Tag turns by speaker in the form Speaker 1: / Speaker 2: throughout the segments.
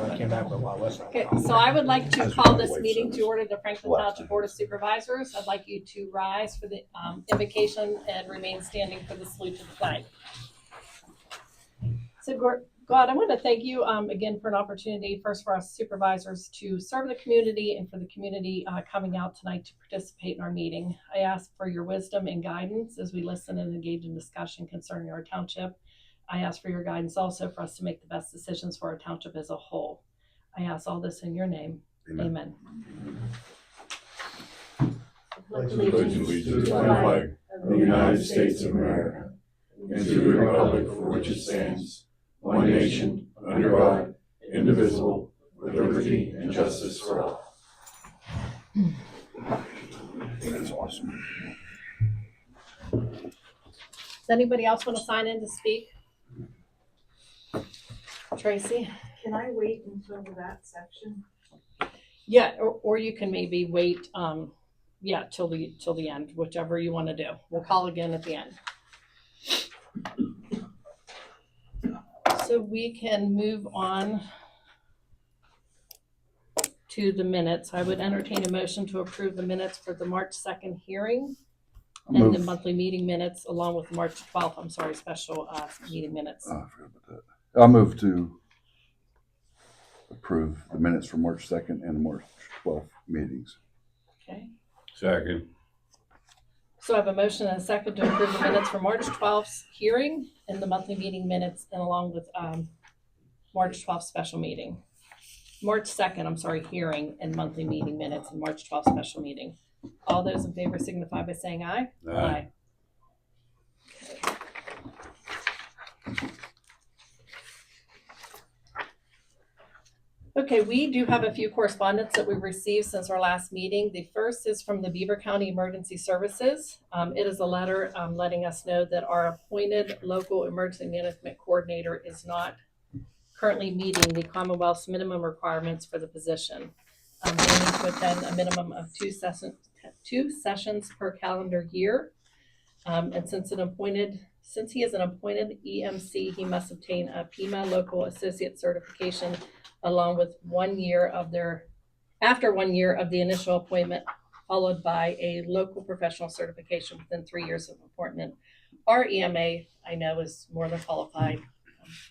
Speaker 1: I came back with a lot less.
Speaker 2: Okay, so I would like to call this meeting to order, the Franklin Township Board of Supervisors. I'd like you to rise for the invocation and remain standing for the salute to the flag. So God, I want to thank you again for an opportunity, first for us supervisors to serve the community and for the community coming out tonight to participate in our meeting. I ask for your wisdom and guidance as we listen and engage in discussion concerning our township. I ask for your guidance also for us to make the best decisions for our township as a whole. I ask all this in your name. Amen.
Speaker 3: Pledge allegiance to the flag of the United States of America and to the republic for which it stands, one nation, under God, indivisible, with liberty and justice for all.
Speaker 1: That's awesome.
Speaker 2: Does anybody else want to sign in to speak? Tracy?
Speaker 4: Can I wait until that section?
Speaker 2: Yeah, or you can maybe wait, till the end, whichever you want to do. We'll call again at the end. So we can move on to the minutes. I would entertain a motion to approve the minutes for the March 2nd hearing and the monthly meeting minutes along with March 12th, special meeting minutes.
Speaker 5: Oh, I forgot about that. I'll move to approve the minutes for March 2nd and March 12th meetings.
Speaker 2: Okay.
Speaker 3: Second.
Speaker 2: So I have a motion and a second to approve the minutes for March 12th's hearing and the monthly meeting minutes and along with March 12th special meeting. March 2nd, hearing and monthly meeting minutes and March 12th special meeting. All those in favor signify by saying aye.
Speaker 3: Aye.
Speaker 2: Okay, we do have a few correspondence that we've received since our last meeting. The first is from the Beaver County Emergency Services. It is a letter letting us know that our appointed local emergency management coordinator is not currently meeting the Commonwealth's minimum requirements for the position. They need to attend a minimum of two sessions per calendar year. And since he is an appointed EMC, he must obtain a PEMA local associate certification along with 1 year after 1 year of the initial appointment, followed by a local professional certification within 3 years of appointment. Our EMA, I know, is more than qualified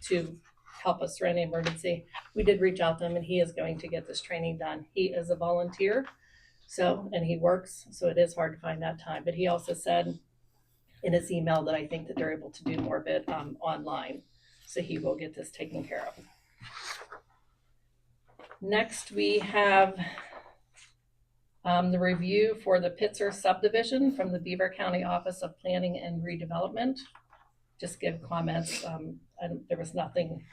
Speaker 2: to help us through any emergency. We did reach out to him and he is going to get this training done. He is a volunteer, and he works, so it is hard to find that time. But he also said in his email that I think that they're able to do more of it online. So he will get this taken care of. Next, we have the review for the Pitzer subdivision from the Beaver County Office of Planning and Redevelopment. Just give comments. There was nothing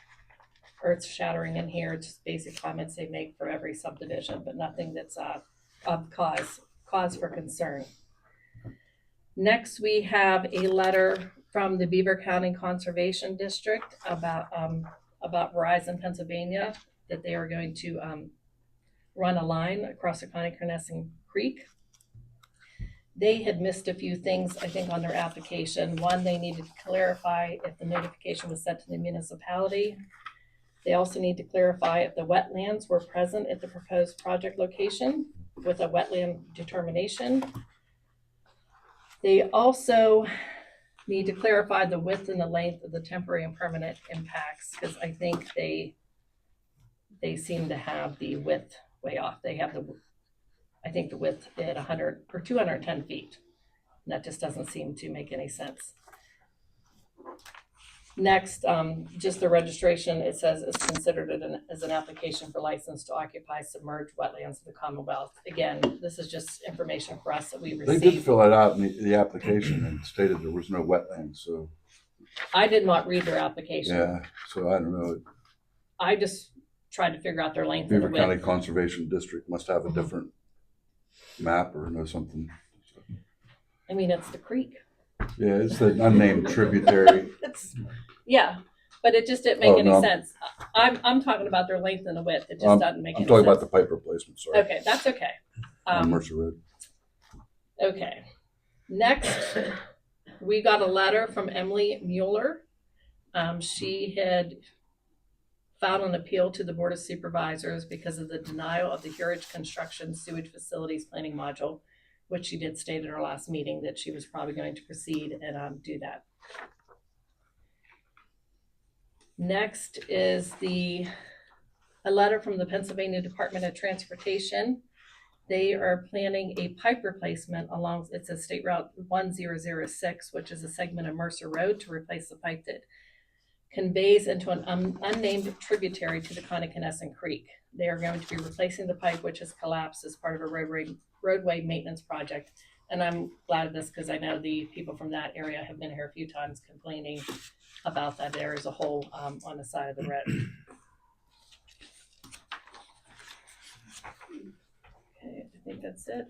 Speaker 2: earth-shattering in here, just basic comments they make for every subdivision, but nothing that's of cause for concern. Next, we have a letter from the Beaver County Conservation District about Verizon, Pennsylvania, that they are going to run a line across the Connie-Carnessing Creek. They had missed a few things, I think, on their application. One, they needed to clarify if the notification was sent to the municipality. They also need to clarify if the wetlands were present at the proposed project location with a wetland determination. They also need to clarify the width and the length of the temporary and permanent impacts, because I think they seem to have the width way off. They have the width at 100 or 210 feet. And that just doesn't seem to make any sense. Next, just the registration, it says is considered as an application for license to occupy submerged wetlands of the Commonwealth. Again, this is just information for us that we received.
Speaker 5: They did fill that out in the application and stated there was no wetlands, so.
Speaker 2: I did not read their application.
Speaker 5: Yeah, so I don't know.
Speaker 2: I just tried to figure out their length and
Speaker 5: Beaver
Speaker 2: width.
Speaker 5: County Conservation District must have a different map or know something.
Speaker 2: I mean, it's the creek.
Speaker 5: Yeah, it's an unnamed tributary.
Speaker 2: But it just didn't make any sense. I'm talking about their length and the width. It just doesn't make any sense.
Speaker 5: I'm talking about the pipe replacement, sorry.
Speaker 2: Okay, that's okay.
Speaker 5: On Mercer Road.
Speaker 2: Okay. Next, we got a letter from Emily Mueller. She had filed an appeal to the Board of Supervisors because of the denial of the Heritage Construction Sewage Facilities Planning Module, which she did state at our last meeting that she was probably going to proceed and do that. Next is a letter from the Pennsylvania Department of Transportation. They are planning a pipe replacement it's a State Route 1006, which is a segment of Mercer Road, to replace the pipe that conveys into an unnamed tributary to the Connoquenessing Creek. They are going to be replacing the pipe, which has collapsed as part of a roadway maintenance project. And I'm glad of this because I know the people from that area have been here a few times complaining about that. There is a hole on the side of the road. Okay, I think that's it.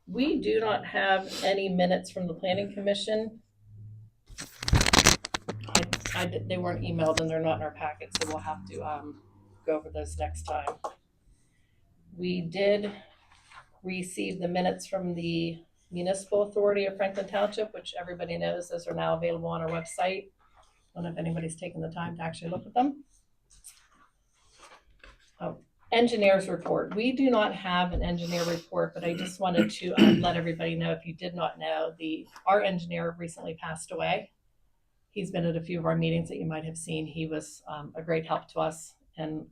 Speaker 2: We do not have any minutes from the Planning Commission. They weren't emailed and they're not in our packet, so we'll have to go over those next time. We did receive the minutes from the Municipal Authority of Franklin Township, which everybody knows those are now available on our website. I don't know if anybody's taken the time to actually look at them. Oh, engineer's report. We do not have an engineer report, but I just wanted to let everybody know, if you did not know, our engineer recently passed away. He's been at a few of our meetings that you might have seen. He was a great help to us and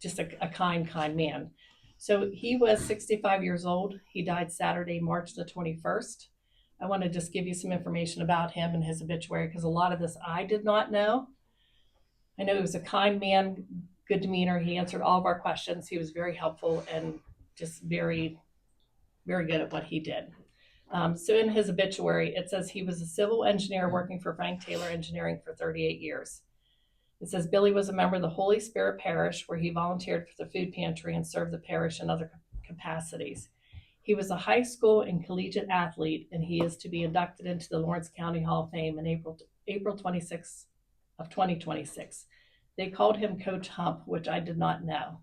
Speaker 2: just a kind man. So he was 65 years old. He died Saturday, March the 21st. I want to just give you some information about him and his obituary because a lot of this I did not know. I know he was a kind man, good demeanor. He answered all of our questions. He was very helpful and just very, very good at what he did. So in his obituary, it says he was a civil engineer working for Frank Taylor Engineering for 38 years. It says Billy was a member of the Holy Spirit Parish, where he volunteered for the food pantry and served the parish in other capacities. He was a high school and collegiate athlete, and he is to be inducted into the Lawrence County Hall of Fame in April 26th of 2026. They called him Coach Hump, which I did not know.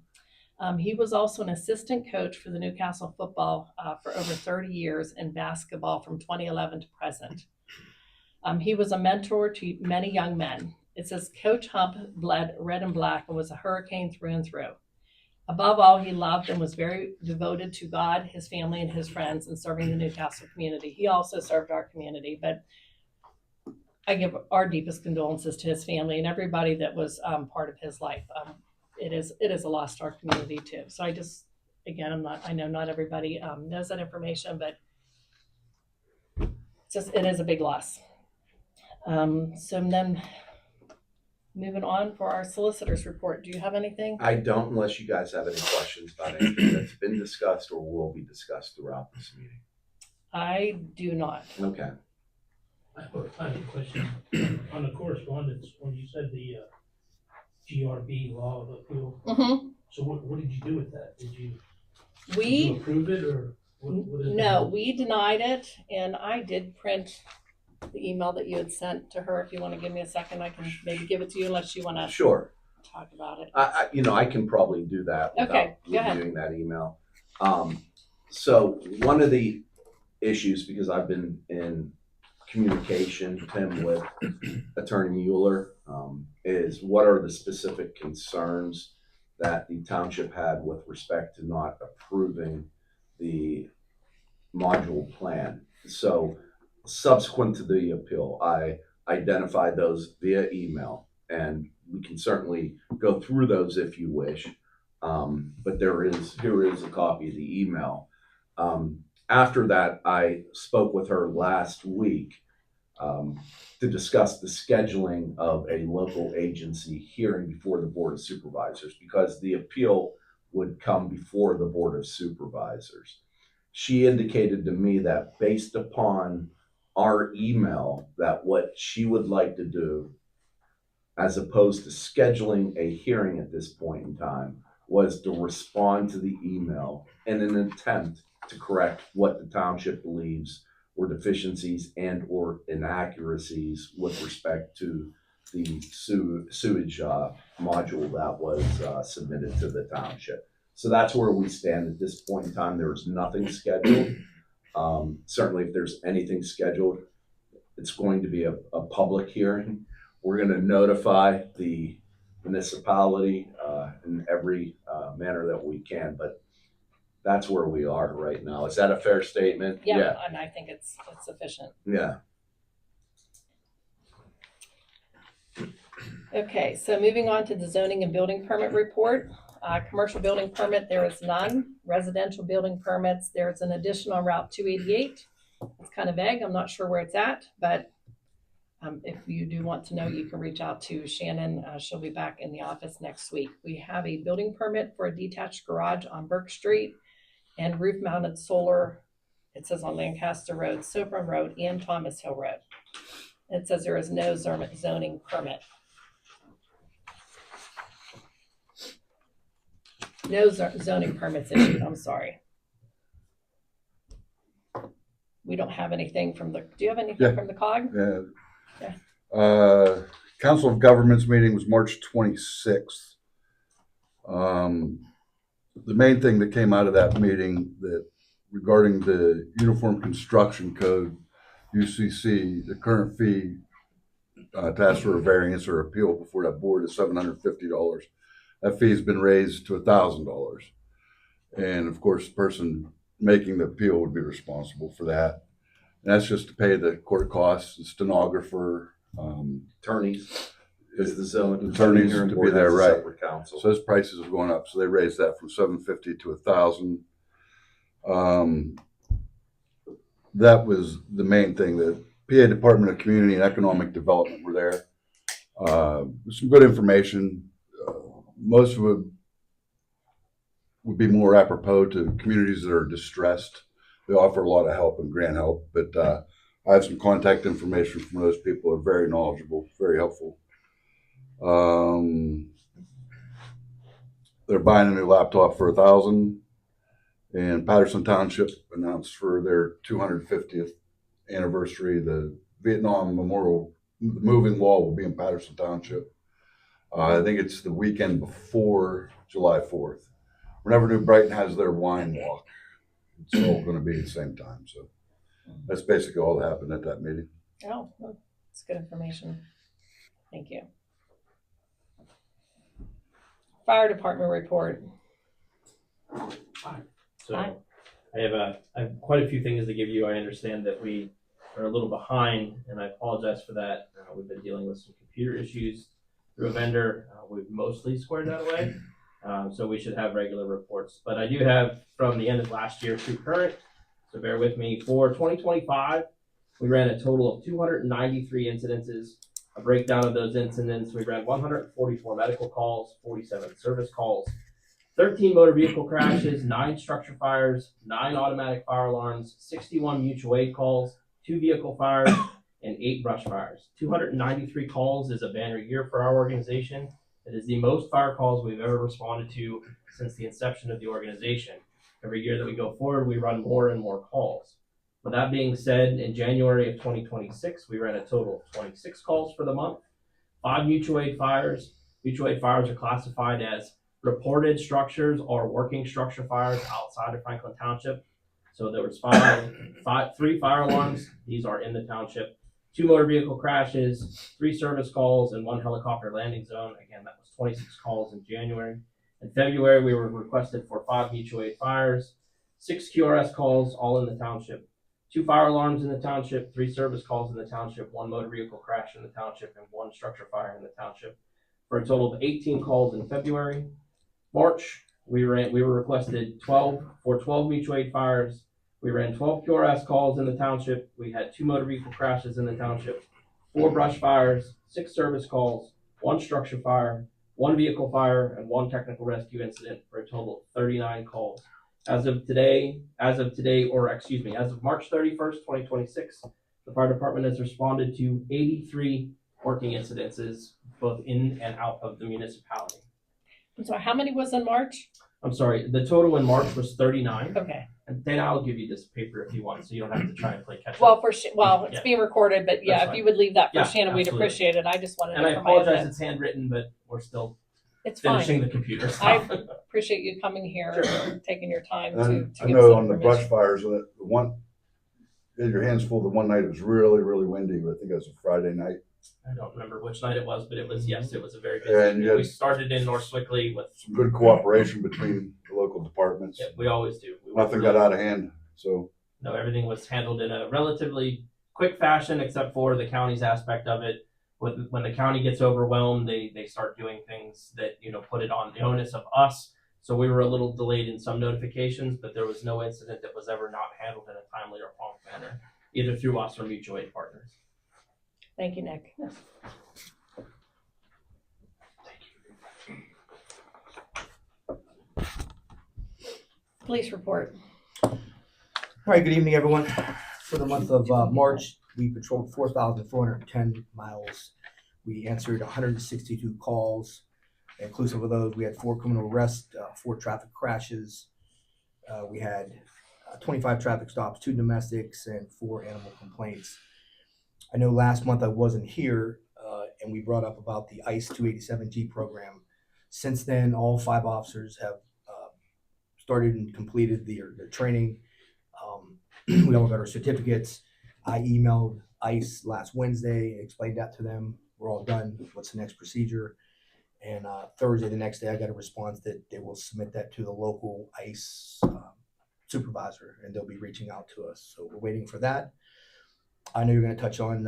Speaker 2: He was also an assistant coach for the Newcastle football for over 30 years and basketball from 2011 to present. He was a mentor to many young men. It says Coach Hump bled red and black and was a hurricane through and through. Above all, he loved and was very devoted to God, his family, and his friends, and serving the Newcastle community. He also served our community, but I give our deepest condolences to his family and everybody that was part of his life. It is a loss to our community too. So I know not everybody knows that information, but it is a big loss. So then moving on for our solicitor's report. Do you have anything?
Speaker 6: I don't, unless you guys have any questions about anything that's been discussed or will be discussed throughout this meeting.
Speaker 2: I do not.
Speaker 6: Okay.
Speaker 7: I have a question. On the correspondence, when you said the GRB law of appeal,
Speaker 2: Mm-hmm.
Speaker 7: so what did you do with that? Did you
Speaker 2: We
Speaker 7: approve it, or what is
Speaker 2: No,
Speaker 7: it?
Speaker 2: we denied it, and I did print the email that you had sent to her. If you want to give me a second, I can maybe give it to you unless you want to
Speaker 6: Sure.
Speaker 2: talk about it.
Speaker 6: I can probably do that without
Speaker 2: Okay, go ahead.
Speaker 6: reviewing that email. So one of the issues, because I've been in communication, Tim, with Attorney Mueller, is what are the specific concerns that the township had with respect to not approving the module plan. So subsequent to the appeal, I identified those via email, and we can certainly go through those if you wish. But here is a copy of the email. After that, I spoke with her last week to discuss the scheduling of a local agency hearing before the Board of Supervisors, because the appeal would come before the Board of Supervisors. She indicated to me that based upon our email, that what she would like to do, as opposed to scheduling a hearing at this point in time, was to respond to the email in an attempt to correct what the township believes were deficiencies and or inaccuracies with respect to the sewage module that was submitted to the township. So that's where we stand at this point in time. There is nothing scheduled. Certainly if there's anything scheduled, it's going to be a public hearing. We're going to notify the municipality in every manner that we can. But that's where we are right now. Is that a fair statement?
Speaker 2: Yeah, and I think it's sufficient.
Speaker 6: Yeah.
Speaker 2: Okay, so moving on to the zoning and building permit report. Commercial building permit, there is none. Residential building permits, there's an additional on Route 288. It's kind of vague. I'm not sure where it's at, but if you do want to know, you can reach out to Shannon. She'll be back in the office next week. We have a building permit for a detached garage on Burke Street and roof mounted solar. It says on Lancaster Road, Sopron Road, and Thomas Hill Road. It says there is no zoning permit. No zoning permits issued, I'm sorry. We don't have anything from the, do you have anything from the COG?
Speaker 5: Yeah. Council of Governments meeting was March 26th. The main thing that came out of that meeting that regarding the Uniform Construction Code, UCC, the current fee to ask for a variance or appeal before that board is $750. That fee has been raised to $1,000. And of course, the person making the appeal would be responsible for that. And that's just to pay the court costs, the stenographer,
Speaker 6: Attorneys is the zone.
Speaker 5: attorneys
Speaker 6: Hearing
Speaker 5: to
Speaker 6: board
Speaker 5: be there,
Speaker 6: has a
Speaker 5: right.
Speaker 6: separate counsel.
Speaker 5: So those prices have gone up. So they raised that from $750 to $1,000. That was the main thing. The PA Department of Community and Economic Development were there. Some good information. Most of it would be more apropos to communities that are distressed. They offer a lot of help and grant help, but I have some contact information from those people who are very knowledgeable, very helpful. They're buying a new laptop for $1,000, and Patterson Township announced for their 250th anniversary, the Vietnam Memorial moving wall will be in Patterson Township. I think it's the weekend before July 4th. Whenever New Brighton has their wine walk, it's all going to be at the same time. So that's basically all that happened at that meeting.
Speaker 2: Oh, well, that's good information. Thank you. Fire department report.
Speaker 8: So
Speaker 2: Hi.
Speaker 8: I have quite a few things to give you. I understand that we are a little behind, and I apologize for that. We've been dealing with some computer issues through a vendor. We've mostly squared that away, so we should have regular reports. But I do have from the end of last year through current, so bear with me. For 2025, we ran a total of 293 incidences. A breakdown of those incidents, we ran 144 medical calls, 47 service calls, 13 motor vehicle crashes, 9 structure fires, 9 automatic fire alarms, 61 mutual aid calls, 2 vehicle fires, and 8 brush fires. 293 calls is a banner year for our organization. It is the most fire calls we've ever responded to since the inception of the organization. Every year that we go forward, we run more and more calls. With that being said, in January of 2026, we ran a total of 26 calls for the month, 5 mutual aid fires. Mutual aid fires are classified as reported structures or working structure fires outside of Franklin Township. So there was 3 fire alarms. These are in the township, 2 motor vehicle crashes, 3 service calls, and 1 helicopter landing zone. Again, that was 26 calls in January. In February, we were requested for 5 mutual aid fires, 6 QRS calls, all in the township, 2 fire alarms in the township, 3 service calls in the township, 1 motor vehicle crash in the township, and 1 structure fire in the township, for a total of 18 calls in February. March, we were requested 12 mutual aid fires. We ran 12 QRS calls in the township. We had 2 motor vehicle crashes in the township, 4 brush fires, 6 service calls, 1 structure fire, 1 vehicle fire, and 1 technical rescue incident, for a total of 39 calls. As of March 31st, 2026, the fire department has responded to 83 working incidences, both in and out of the municipality.
Speaker 2: So how many was in March?
Speaker 8: I'm sorry, the total in March was 39.
Speaker 2: Okay.
Speaker 8: And then I'll give you this paper if you want, so you don't have to try and play catch up.
Speaker 2: Well, it's
Speaker 8: Yeah.
Speaker 2: being recorded, but yeah,
Speaker 8: That's
Speaker 2: if
Speaker 8: fine.
Speaker 2: you would leave that for
Speaker 8: Yeah,
Speaker 2: Shannon, we'd
Speaker 8: absolutely.
Speaker 2: appreciate it. I just wanted
Speaker 8: And
Speaker 2: to
Speaker 8: I
Speaker 2: for my
Speaker 8: apologize,
Speaker 2: event.
Speaker 8: it's handwritten, but we're still
Speaker 2: It's
Speaker 8: finishing
Speaker 2: fine.
Speaker 8: the computer
Speaker 2: I
Speaker 8: stuff.
Speaker 2: appreciate you coming here and taking your time to
Speaker 5: And I
Speaker 2: give us
Speaker 5: know
Speaker 2: that
Speaker 5: on the brush
Speaker 2: information.
Speaker 5: fires, the one, you had your hands full the one night, it was really, really windy, but I think it was a Friday night.
Speaker 8: I don't remember which night it was, but it was, yes, it was a very
Speaker 5: And
Speaker 8: busy.
Speaker 5: you had
Speaker 8: We started in North Swickley with,
Speaker 5: some good cooperation between the local departments.
Speaker 8: yeah, we always do. We work
Speaker 5: Nothing
Speaker 8: really
Speaker 5: got out of hand, so.
Speaker 8: No, everything was handled in a relatively quick fashion, except for the county's aspect of it. When the county gets overwhelmed, they start doing things that, put it on the onus of us. So we were a little delayed in some notifications, but there was no incident that was ever not handled in a timely or prompt manner, either through us or mutual aid partners.
Speaker 2: Thank you, Nick. Police report.
Speaker 9: All right, good evening, everyone. For the month of March, we patrolled 4,410 miles. We answered 162 calls. Inclusive of those, we had 4 criminal arrests, 4 traffic crashes. We had 25 traffic stops, 2 domestics, and 4 animal complaints. I know last month I wasn't here, and we brought up about the ICE 287G program. Since then, all 5 officers have started and completed their training. We all got our certificates. I emailed ICE last Wednesday, explained that to them. We're all done. What's the next procedure? And Thursday, the next day, I got a response that they will submit that to the local ICE supervisor, and they'll be reaching out to us. So we're waiting for that. I know you're going to touch on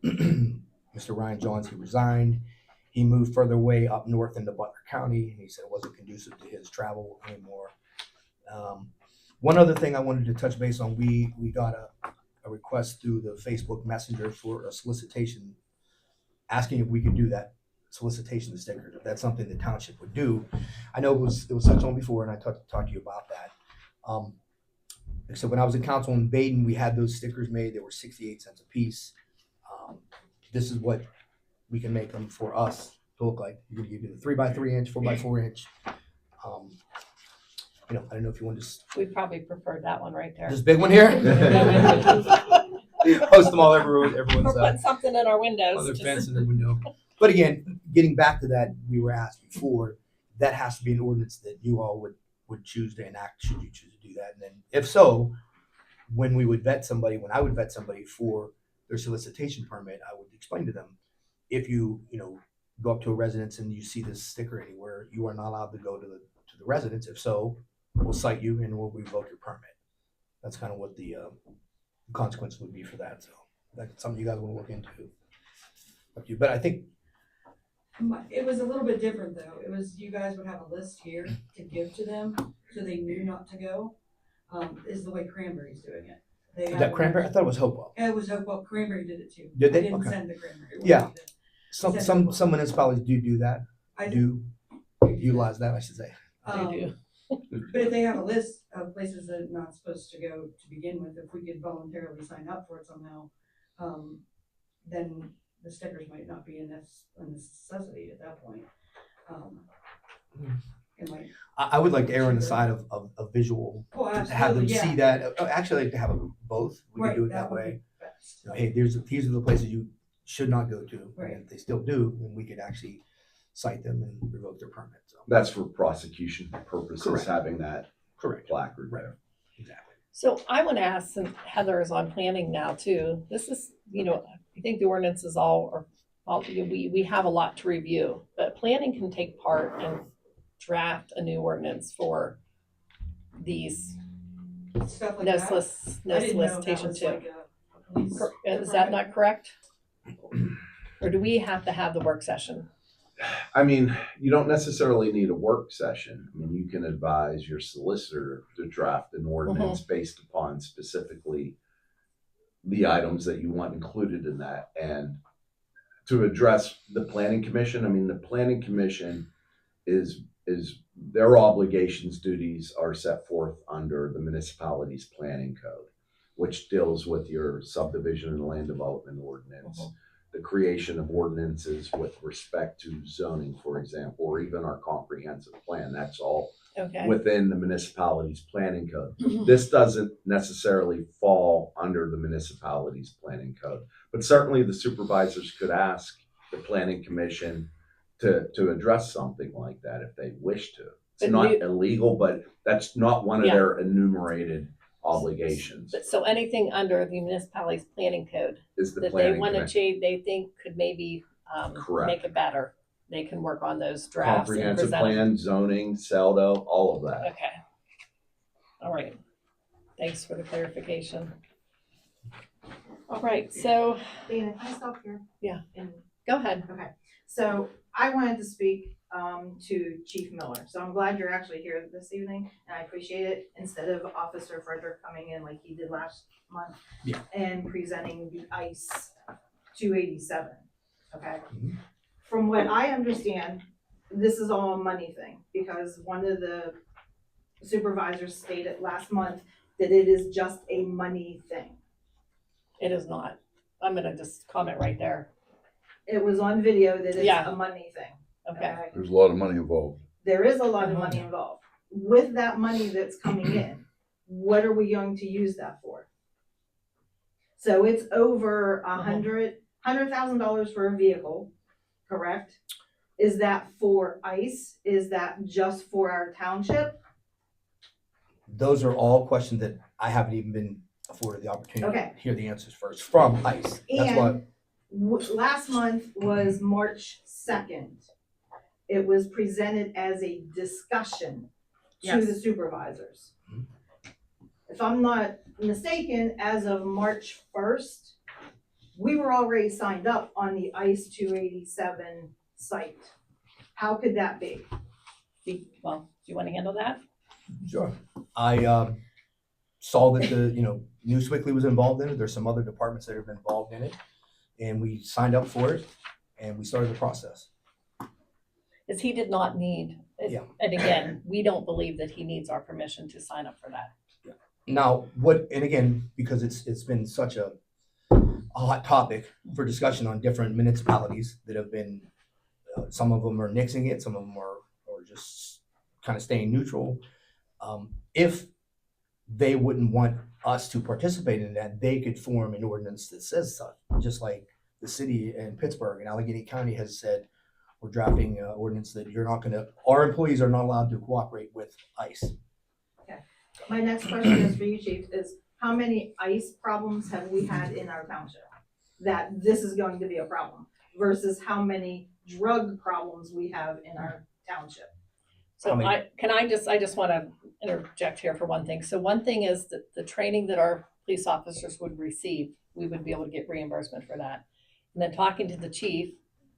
Speaker 9: Mr. Ryan Johns. He resigned. He moved further away up north into Butler County, and he said it wasn't conducive to his travel anymore. One other thing I wanted to touch base on, we got a request through the Facebook Messenger for a solicitation, asking if we could do that solicitation stickers, if that's something the township would do. I know it was touched on before, and I talked to you about that. So when I was in council in Baden, we had those stickers made. They were 68 cents a piece. This is what we can make them for us to look like. You're gonna give you the 3x3 inch, 4x4 inch. I don't know if you want to
Speaker 2: We probably preferred that one right there.
Speaker 9: this big one here. Post them all everywhere.
Speaker 2: We're
Speaker 9: Everyone's
Speaker 2: putting something in our windows.
Speaker 9: other
Speaker 2: just-
Speaker 9: fence in the window. But again, getting back to that, we were asked before, that has to be an ordinance that you all would choose to enact, should you choose to do that. And then if so, when I would vet somebody for their solicitation permit, I would explain to them, if you go up to a residence and you see this sticker anywhere, you are not allowed to go to the residence. If so, we'll cite you and we'll revoke your permit. That's kind of what the consequence would be for that. So that's something you guys want to look into. Up to you. But I think
Speaker 4: It was a little bit different though. It was, you guys would have a list here to give to them, so they knew not to go, is the way Cranberry's doing it. They have
Speaker 9: that Cranberry, I thought it was Hopewell.
Speaker 4: It was Hopewell. Cranberry did it too.
Speaker 9: Did they?
Speaker 4: I didn't
Speaker 9: Okay.
Speaker 4: send the Cranberry one.
Speaker 9: Yeah.
Speaker 4: Send
Speaker 9: Some municipalities do that.
Speaker 4: I
Speaker 9: Do utilize that, I should say.
Speaker 2: They do.
Speaker 4: But if they have a list of places that are not supposed to go to begin with, if we could voluntarily sign up for it somehow, then the stickers might not be a necessity at that point. It might,
Speaker 9: I would like to err on the side of visual,
Speaker 4: oh,
Speaker 9: to have them
Speaker 4: absolutely, yeah.
Speaker 9: see that. Actually, I'd like to have them both. We
Speaker 4: Right,
Speaker 9: could do it
Speaker 4: that
Speaker 9: that
Speaker 4: would be
Speaker 9: way.
Speaker 4: best.
Speaker 9: Hey, these are the places you should not go to.
Speaker 4: Right.
Speaker 9: And if they still do, then we could actually cite them and revoke their permit. So
Speaker 6: That's for prosecution purposes,
Speaker 9: Correct.
Speaker 6: having that
Speaker 9: correct.
Speaker 6: placard
Speaker 9: Right.
Speaker 6: there.
Speaker 9: Exactly.
Speaker 2: So I want to ask, since Heather is on planning now too, this is, I think the ordinances we have a lot to review, but planning can take part and draft a new ordinance for these,
Speaker 4: Stuff like
Speaker 2: no
Speaker 4: that.
Speaker 2: no
Speaker 4: I didn't know that
Speaker 2: solicitation
Speaker 4: was
Speaker 2: too.
Speaker 4: like a police
Speaker 2: Is that not correct? Or do we have to have the work session?
Speaker 6: I mean, you don't necessarily need a work session. I mean, you can advise your solicitor to draft an ordinance based upon specifically the items that you want included in that. And to address the planning commission, I mean, the planning commission is their obligations, duties are set forth under the municipality's planning code, which deals with your subdivision and land development ordinance, the creation of ordinances with respect to zoning, for example, or even our comprehensive plan. That's all
Speaker 2: Okay.
Speaker 6: within the municipality's planning code. This doesn't necessarily fall under the municipality's planning code, but certainly the supervisors could ask the planning commission to address something like that if they wish to. It's
Speaker 2: But
Speaker 6: not
Speaker 2: you-
Speaker 6: illegal, but that's not one of
Speaker 2: Yeah.
Speaker 6: their enumerated obligations
Speaker 2: But so anything under the municipality's planning code
Speaker 6: is the
Speaker 2: that they
Speaker 6: planning
Speaker 2: want to
Speaker 6: commission.
Speaker 2: change, they think could maybe
Speaker 6: Correct.
Speaker 2: make it better. They can work on those drafts and
Speaker 6: Comprehensive
Speaker 2: present them.
Speaker 6: plan, zoning, CELDO, all of that.
Speaker 2: Okay. All right. Thanks for the clarification. All right, so
Speaker 10: Dana, can I stop here?
Speaker 2: Yeah.
Speaker 10: And,
Speaker 2: go ahead.
Speaker 10: okay, so I wanted to speak to Chief Miller, so I'm glad you're actually here this evening, and I appreciate it, instead of Officer Frederick coming in like he did last month.
Speaker 9: Yeah.
Speaker 10: And presenting the ICE 287, okay?
Speaker 9: Mhm.
Speaker 10: From what I understand, this is all a money thing, because one of the supervisors stated last month that it is just a money thing.
Speaker 2: It is not. I'm gonna just comment right there.
Speaker 10: It was on video that it's
Speaker 2: Yeah.
Speaker 10: a money thing.
Speaker 2: Okay.
Speaker 5: There's a lot of money involved.
Speaker 10: There is a lot of
Speaker 2: Mhm.
Speaker 10: money involved. With that money that's coming in, what are we going to use that for? So it's over $100,000 for a vehicle, correct? Is that for ICE? Is that just for our township?
Speaker 9: Those are all questions that I haven't even been afforded the opportunity
Speaker 10: Okay.
Speaker 9: to hear the answers first from ICE. That's what,
Speaker 10: And last month was March 2nd. It was presented as a discussion to the
Speaker 2: Yes.
Speaker 10: supervisors.
Speaker 9: Mhm.
Speaker 10: If I'm not mistaken, as of March 1st, we were already signed up on the ICE 287 site. How could that be?
Speaker 2: Well, do you want to handle that?
Speaker 9: sure. I saw that the News Weekly was involved in it. There's some other departments that have been involved in it. And we signed up for it and we started the process.
Speaker 2: Is he did not need,
Speaker 9: Yeah.
Speaker 2: and again, we don't believe that he needs our permission to sign up for that.
Speaker 9: Now, and again, because it's been such a hot topic for discussion on different municipalities that have been, some of them are nixing it, some of them are just kind of staying neutral. If they wouldn't want us to participate in that, they could form an ordinance that says so, just like the city in Pittsburgh and Allegheny County has said, we're drafting an ordinance that our employees are not allowed to cooperate with ICE.
Speaker 10: My next question is for you, Chief, is how many ICE problems have we had in our township? That this is going to be a problem versus how many drug problems we have in our township.
Speaker 2: So
Speaker 9: I mean-
Speaker 2: I just want to interject here for one thing. So one thing is that the training that our police officers would receive, we would be able to get reimbursement for that. And then talking to the chief,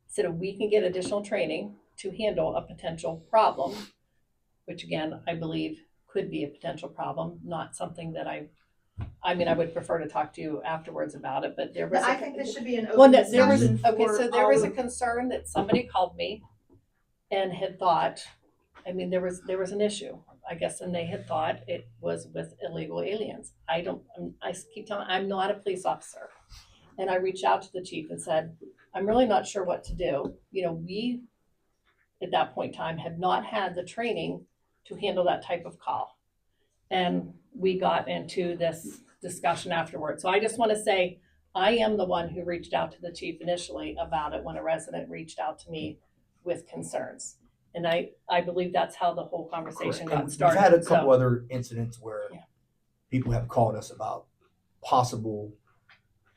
Speaker 2: said if we can get additional training to handle a potential problem, which again, I believe could be a potential problem, not something that I would prefer to talk to you afterwards about it, but there was.
Speaker 10: I think this should be an
Speaker 2: Well,
Speaker 10: open
Speaker 2: no, there was,
Speaker 10: discussion
Speaker 2: okay,
Speaker 10: for
Speaker 2: so there
Speaker 10: all
Speaker 2: was a
Speaker 10: of-
Speaker 2: concern that somebody called me and had thought, there was an issue, I guess, and they had thought it was with illegal aliens. I keep telling, I'm not a police officer. And I reached out to the chief and said, I'm really not sure what to do. We, at that point in time, had not had the training to handle that type of call. And we got into this discussion afterwards. So I just want to say, I am the one who reached out to the chief initially about it when a resident reached out to me with concerns. And I believe that's how the whole conversation
Speaker 9: And
Speaker 2: got
Speaker 9: we've
Speaker 2: started.
Speaker 9: had a
Speaker 2: So-
Speaker 9: couple other incidents where
Speaker 2: Yeah.
Speaker 9: people have called us about possible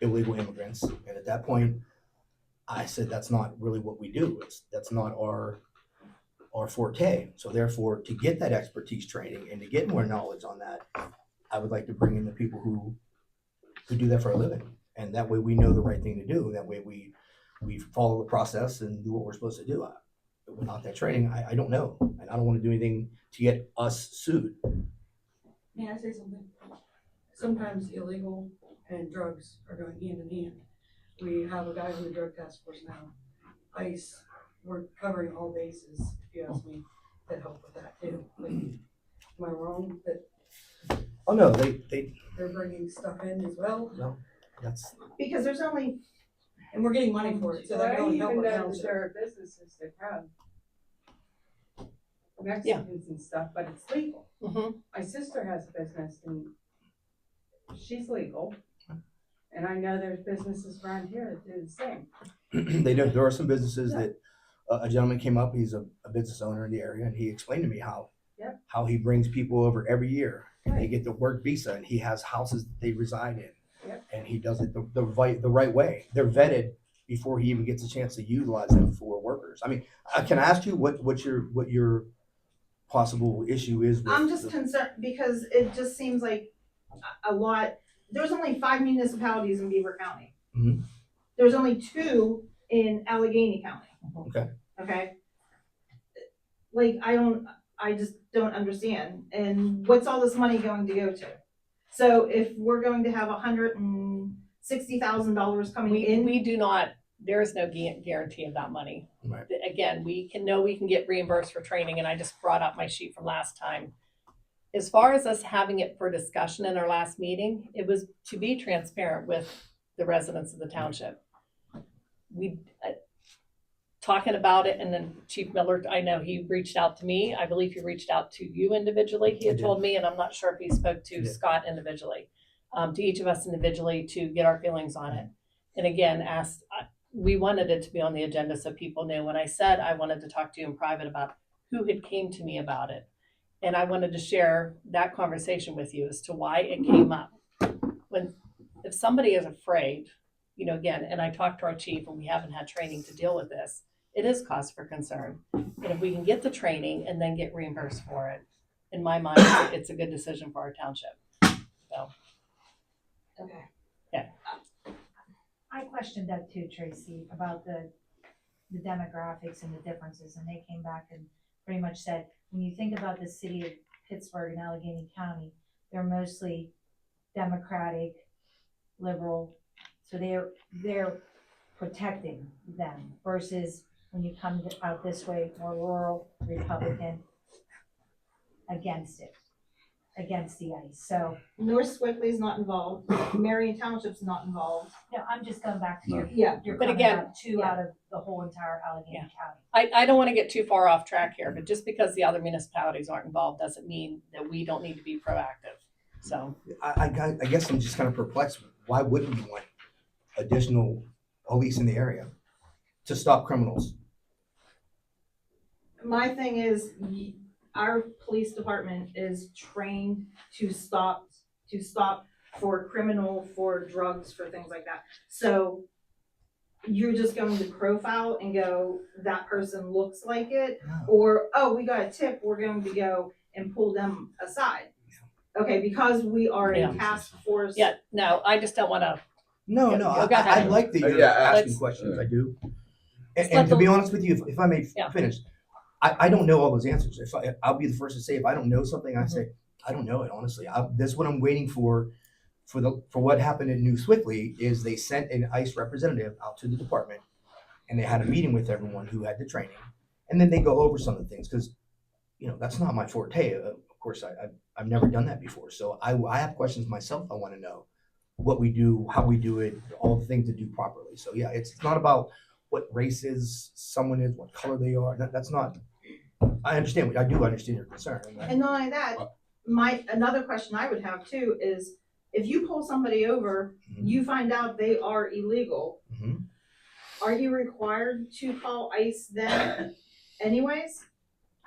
Speaker 9: illegal immigrants. And at that point, I said, that's not really what we do. That's not our forte. So therefore, to get that expertise training and to get more knowledge on that, I would like to bring in the people who do that for a living. And that way we know the right thing to do. That way we follow the process and do what we're supposed to do. Without that training, I don't know. And I don't want to do anything to get us sued.
Speaker 4: May I say something? Sometimes illegal and drugs are going hand in hand. We have a guy in the drug task force now. ICE, we're covering all bases, if you ask me, that help with that too. Like, am I wrong that
Speaker 9: Oh, no, they
Speaker 4: they're bringing stuff in as well?
Speaker 9: that's,
Speaker 10: Because there's only,
Speaker 4: And we're getting money for it, so that really help our
Speaker 11: Even though
Speaker 4: township.
Speaker 11: there are businesses that have Mexicans and stuff, but it's legal.
Speaker 2: Mhm.
Speaker 11: My sister has a business and she's legal. And I know there's businesses around here that do the same.
Speaker 9: there are some businesses that a gentleman came up, he's a business owner in the area, and he explained to me how how he brings people over every year. And they get the work visa, and he has houses that they reside in.
Speaker 10: Yep.
Speaker 9: And he does it the right way. They're vetted before he even gets a chance to utilize them for workers. I mean, I can ask you what your possible issue is with
Speaker 10: I'm just
Speaker 9: the-
Speaker 10: concerned because it just seems like a lot. There's only 5 municipalities in Beaver County.
Speaker 9: Mhm.
Speaker 10: There's only 2 in Allegheny County.
Speaker 9: Okay.
Speaker 10: Okay. Like I just don't understand. And what's all this money going to go to? So if we're going to have $160,000 coming in,
Speaker 2: We do not, there is no guarantee of that money.
Speaker 9: Right.
Speaker 2: Again, we can get reimbursed for training, and I just brought up my sheet from last time. As far as us having it for discussion in our last meeting, it was to be transparent with the residents of the township. We, talking about it, and then Chief Miller, I know he reached out to me. I believe he reached out to you individually, he
Speaker 9: I
Speaker 2: had
Speaker 9: did.
Speaker 2: told me, and I'm not sure if he spoke to
Speaker 9: I did.
Speaker 2: Scott individually, to each of us individually to get our feelings on it. And again, we wanted it to be on the agenda so people knew. When I said I wanted to talk to you in private about who had came to me about it, and I wanted to share that conversation with you as to why it came up. If somebody is afraid, again, and I talked to our chief, and we haven't had training to deal with this, it is cause for concern. And if we can get the training and then get reimbursed for it, in my mind, it's a good decision for our township. So,
Speaker 10: okay.
Speaker 12: I questioned that too, Tracy, about the demographics and the differences, and they came back and pretty much said, when you think about the city of Pittsburgh and Allegheny County, they're mostly Democratic, liberal, so they're protecting them versus when you come out this way, more rural, Republican, against the ice. So
Speaker 10: North Swickley's not involved. Marion Township's not involved.
Speaker 12: no, I'm just going back to
Speaker 5: No.
Speaker 10: Yeah.
Speaker 12: your
Speaker 2: But
Speaker 12: comment
Speaker 2: again,
Speaker 12: about 2 out of the whole entire Allegheny
Speaker 2: Yeah.
Speaker 12: County.
Speaker 2: I don't want to get too far off track here, but just because the other municipalities aren't involved doesn't mean that we don't need to be proactive. So,
Speaker 9: I guess I'm just kind of perplexed. Why wouldn't you want additional police in the area to stop criminals?
Speaker 10: My thing is, our police department is trained to stop for criminal, for drugs, for things like that. So you're just going to profile and go, that person looks like it, or, oh, we got a tip, we're going to go and pull them aside. Okay, because we are
Speaker 2: Yeah.
Speaker 10: a task force.
Speaker 2: yeah, no, I just don't want to.
Speaker 9: No,
Speaker 2: Yeah,
Speaker 9: no,
Speaker 2: go ahead.
Speaker 9: I like that you're
Speaker 6: Yeah,
Speaker 9: asking
Speaker 2: let's-
Speaker 9: questions. I do.
Speaker 2: Let's
Speaker 9: And
Speaker 2: let
Speaker 9: to be
Speaker 2: the-
Speaker 9: honest with you, if I may
Speaker 2: Yeah.
Speaker 9: finish, I don't know all those answers. I'll be the first to say, if I don't know something,
Speaker 2: Mm-hmm.
Speaker 9: I say, I don't know it, honestly. This is what I'm waiting for what happened in New Swickley is they sent an ICE representative out to the department, and they had a meeting with everyone who had the training, and then they go over some of the things, because, that's not my forte. Of course, I've never done that before. So I have questions myself. I want to know what we do, how we do it, all the things to do properly. So yeah, it's not about what race someone is, what color they are. That's not. I understand. I do understand your concern.
Speaker 10: And not only that, another question I would have too is, if you pull somebody over,
Speaker 9: Mhm.
Speaker 10: you find out they are illegal,
Speaker 9: Mhm.
Speaker 10: are you required to call ICE then anyways?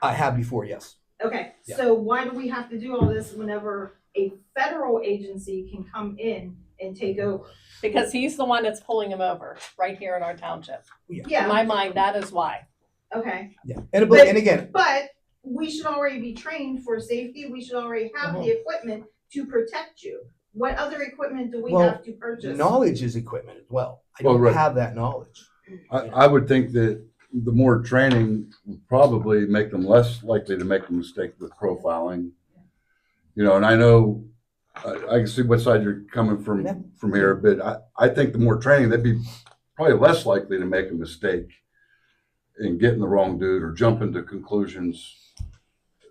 Speaker 9: I have before, yes.
Speaker 10: Okay,
Speaker 9: Yeah.
Speaker 10: so why do we have to do all this whenever a federal agency can come in and take over?
Speaker 2: Because he's the one that's pulling him over right here in our township. In
Speaker 10: Yeah,
Speaker 2: my mind, that is why.
Speaker 10: okay,
Speaker 9: Yeah. And again,
Speaker 10: but we should already be trained for safety, we should already have the equipment to protect you. What other equipment do we
Speaker 9: Well,
Speaker 10: have to purchase?
Speaker 9: knowledge is equipment as well. I
Speaker 5: Well,
Speaker 9: don't
Speaker 5: right.
Speaker 9: have that knowledge.
Speaker 5: I would think that the more training would probably make them less likely to make a mistake with profiling. And I know, I can see what side you're coming from here, but I think the more training, they'd be probably less likely to make a mistake in getting the wrong dude or jumping to conclusions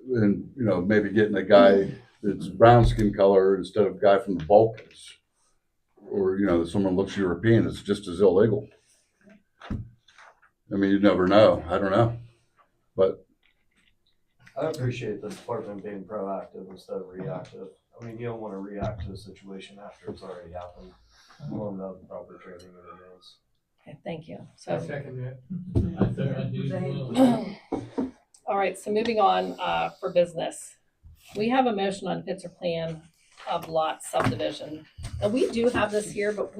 Speaker 5: and, maybe getting a guy that's brown skin color instead of a guy from the Balkans. Or, that someone looks European, it's just as illegal. I mean, you never know. I don't know. But
Speaker 13: I appreciate the department being proactive instead of reactive. I mean, you don't want to react to a situation after it's already happened. You want to know the proper training in advance.
Speaker 2: Okay, thank you.
Speaker 7: I
Speaker 2: So,
Speaker 7: second that. I do as well.
Speaker 2: all right, so moving on for business. we have a motion on Pitzer plan of lot subdivision. And we do have this here, but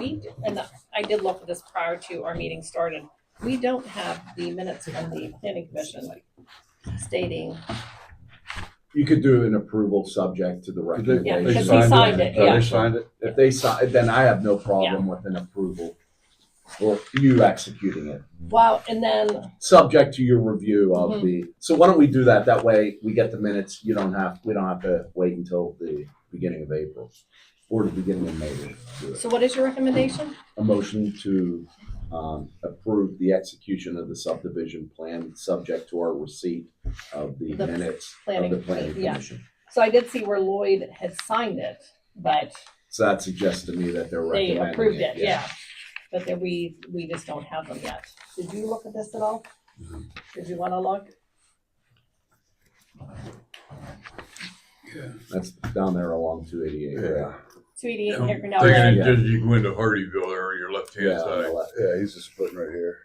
Speaker 2: and I did look at this prior to our meeting started. We don't have the minutes from the planning commission stating,
Speaker 6: You could do an approval subject to the
Speaker 2: Yeah,
Speaker 6: recommendation.
Speaker 2: because he signed it,
Speaker 5: Oh,
Speaker 2: yeah.
Speaker 5: they signed it?
Speaker 6: If they sign, then I have no problem with an approval or you executing it,
Speaker 2: wow, and then,
Speaker 6: subject to your review of
Speaker 2: Mm-hmm.
Speaker 6: the. So why don't we do that? That way we get the minutes. We don't have to wait until the beginning of April or the beginning of May to do it.
Speaker 2: so what is your recommendation?
Speaker 6: A motion to approve the execution of the subdivision plan, subject to our receipt of the
Speaker 2: The
Speaker 6: minutes of
Speaker 2: planning-
Speaker 6: the planning
Speaker 2: yeah.
Speaker 6: commission.
Speaker 2: So I did see where Lloyd had signed it, but
Speaker 6: So that suggests to me that they're
Speaker 2: they
Speaker 6: recommending
Speaker 2: approved it, yeah. But then we just don't have them yet. Did you look at this at all? Did you wanna look?
Speaker 6: That's down there along 288. Right?
Speaker 5: Yeah,
Speaker 2: 288
Speaker 3: Yeah,
Speaker 2: Hickory Road.
Speaker 3: Taking it
Speaker 6: Yeah.
Speaker 3: just as you go into Hardyville there on your left-hand
Speaker 6: Yeah, on the
Speaker 3: side.
Speaker 6: left.
Speaker 5: yeah, he's just putting right here.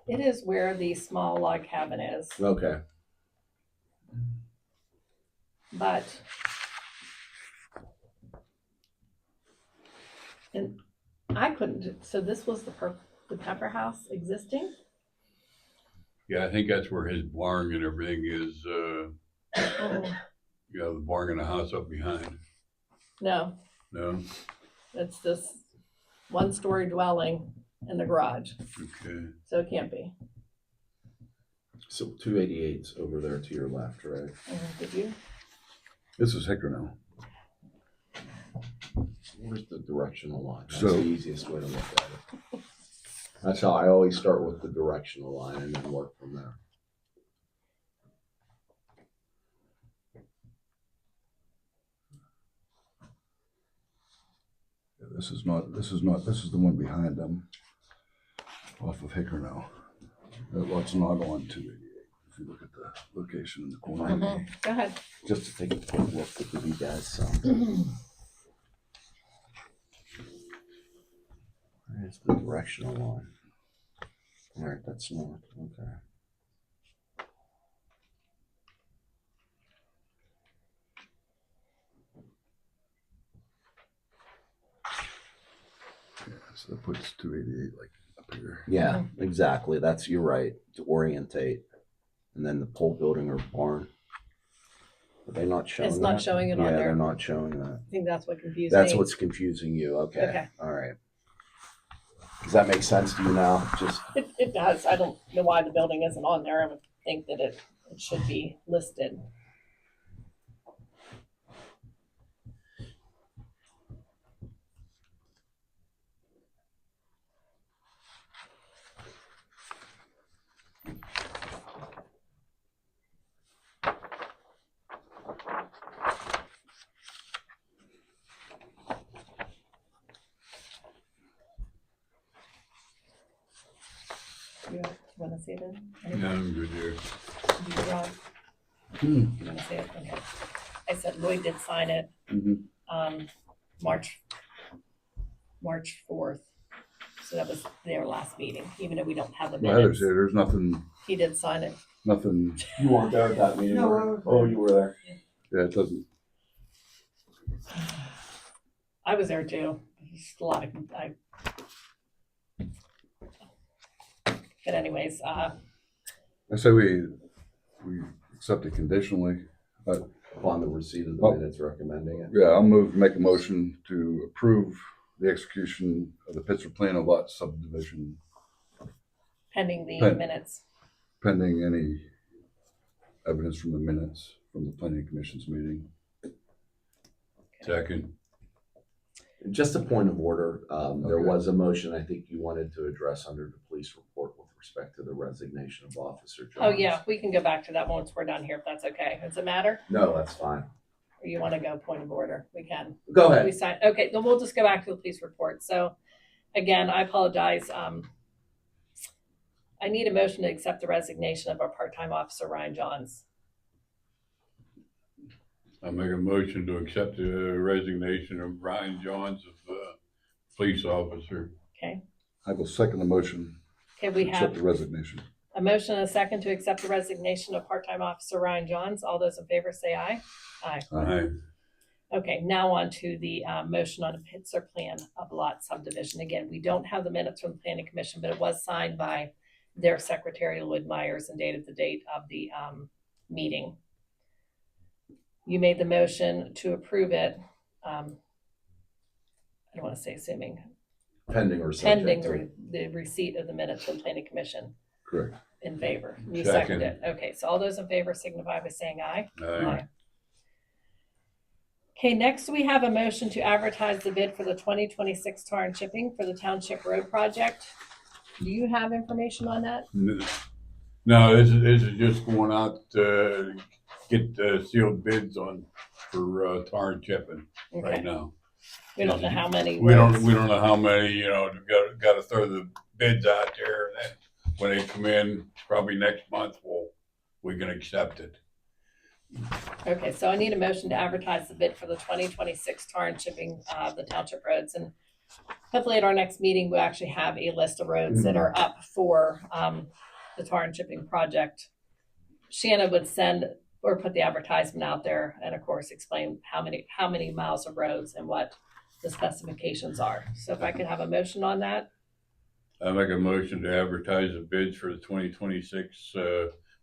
Speaker 2: It is where the small log cabin is,
Speaker 6: Okay.
Speaker 2: but. And I couldn't, so this was the Pepper House existing?
Speaker 3: Yeah, I think that's where his barn and everything is,
Speaker 2: Oh,
Speaker 3: you know, the barn and the house up behind.
Speaker 2: no,
Speaker 3: No?
Speaker 2: it's this one-story dwelling in the garage,
Speaker 3: Okay.
Speaker 2: so it can't be.
Speaker 6: So 288's over there to your left, right?
Speaker 2: Did you?
Speaker 5: This is Hickory now.
Speaker 6: Where's the directional line? That's
Speaker 5: So-
Speaker 6: the easiest way to look at it. That's how I always start, with the directional line and then work from there.
Speaker 5: Yeah, this is the one behind them. Off of Hickory now. Well, it's not on 288. If you look at the location in the corner.
Speaker 2: Go ahead.
Speaker 6: Just to take a quick look to give you guys some. Where's the directional line? All right, that's north. Okay.
Speaker 5: Yeah, so that puts 288 like up here.
Speaker 6: Yeah, exactly. You're right, to orientate. And then the pole building or barn. Are they not showing
Speaker 2: It's not
Speaker 6: that?
Speaker 2: showing it on
Speaker 6: Yeah,
Speaker 2: there.
Speaker 6: they're not showing that.
Speaker 2: I think that's what confused me.
Speaker 6: That's what's confusing you. Okay.
Speaker 2: Okay.
Speaker 6: All right. Does that make sense to you now? Just
Speaker 2: It does. I don't know why the building isn't on there. I would think that it should be listed. You want to see it in?
Speaker 3: Yeah, I'm good there.
Speaker 2: You, Rob?
Speaker 5: Hmm.
Speaker 2: You want to see it? Okay. I said Lloyd did sign it,
Speaker 5: Mhm.
Speaker 2: March 4th. So that was their last meeting, even though we don't have the
Speaker 5: Well, Heather's
Speaker 2: minutes.
Speaker 5: here. There's nothing.
Speaker 2: He did sign it.
Speaker 6: you weren't there at that meeting.
Speaker 4: No,
Speaker 6: were
Speaker 4: I
Speaker 6: you?
Speaker 4: was
Speaker 6: Oh,
Speaker 4: there.
Speaker 6: you were there.
Speaker 5: Yeah, it doesn't.
Speaker 2: I was there too. Just a lot of, but anyways,
Speaker 5: I say we accept it conditionally.
Speaker 6: Upon the receipt of the
Speaker 5: Oh.
Speaker 6: minutes recommending it.
Speaker 5: Yeah, I'll make a motion to approve the execution of the Pittsburgh Plan of Lot subdivision
Speaker 2: pending the
Speaker 5: Pen-
Speaker 2: minutes.
Speaker 5: pending any evidence from the minutes from the planning commission's meeting.
Speaker 3: Second.
Speaker 6: Just a point of order, there
Speaker 5: Okay.
Speaker 6: was a motion I think you wanted to address under the police report with respect to the resignation of Officer Jones.
Speaker 2: Oh, yeah, we can go back to that once we're done here, if that's okay. Does it matter?
Speaker 6: No, that's fine.
Speaker 2: Or you want to go point of order? We can.
Speaker 6: Go
Speaker 2: We
Speaker 6: ahead.
Speaker 2: sign, okay, then we'll just go back to the police report. So again, I apologize. I need a motion to accept the resignation of our part-time officer, Ryan Johns.
Speaker 3: I make a motion to accept the resignation of Ryan Johns as police officer.
Speaker 2: Okay,
Speaker 5: I will second the motion
Speaker 2: okay,
Speaker 5: to
Speaker 2: we
Speaker 5: accept
Speaker 2: have,
Speaker 5: the resignation.
Speaker 2: A motion and a second to accept the resignation of part-time officer Ryan Johns. All those in favor say aye. Aye.
Speaker 3: Aye.
Speaker 2: Okay, now on to the motion on a Pitzer plan of lot subdivision. Again, we don't have the minutes from the planning commission, but it was signed by their secretary, Lloyd Myers, and dated the date of the meeting. You made the motion to approve it. I don't want to say assuming,
Speaker 6: Pending or
Speaker 2: pending
Speaker 6: subject to.
Speaker 2: the receipt of the minutes from planning commission.
Speaker 5: Correct.
Speaker 2: In favor. You
Speaker 3: Second.
Speaker 2: seconded it. Okay, so all those in favor signify by saying aye.
Speaker 3: Aye.
Speaker 2: Okay, next we have a motion to advertise the bid for the 2026 tar and chipping for the Township Road project. Do you have information on that?
Speaker 3: No, this is just going out to get sealed bids on for tar and chipping
Speaker 2: Okay,
Speaker 3: right now.
Speaker 2: we don't know how many.
Speaker 3: We
Speaker 2: roads.
Speaker 3: don't know how many, got to throw the bids out there, and then when they come in, probably next month, we can accept it.
Speaker 2: Okay, so I need a motion to advertise the bid for the 2026 tar and chipping of the township roads. And hopefully at our next meeting, we'll actually have a list of roads that are up for the tar and chipping project. Shannon would send or put the advertisement out there and of course explain how many miles of roads and what the specifications are. So if I could have a motion on that.
Speaker 3: I make a motion to advertise the bids for the 2026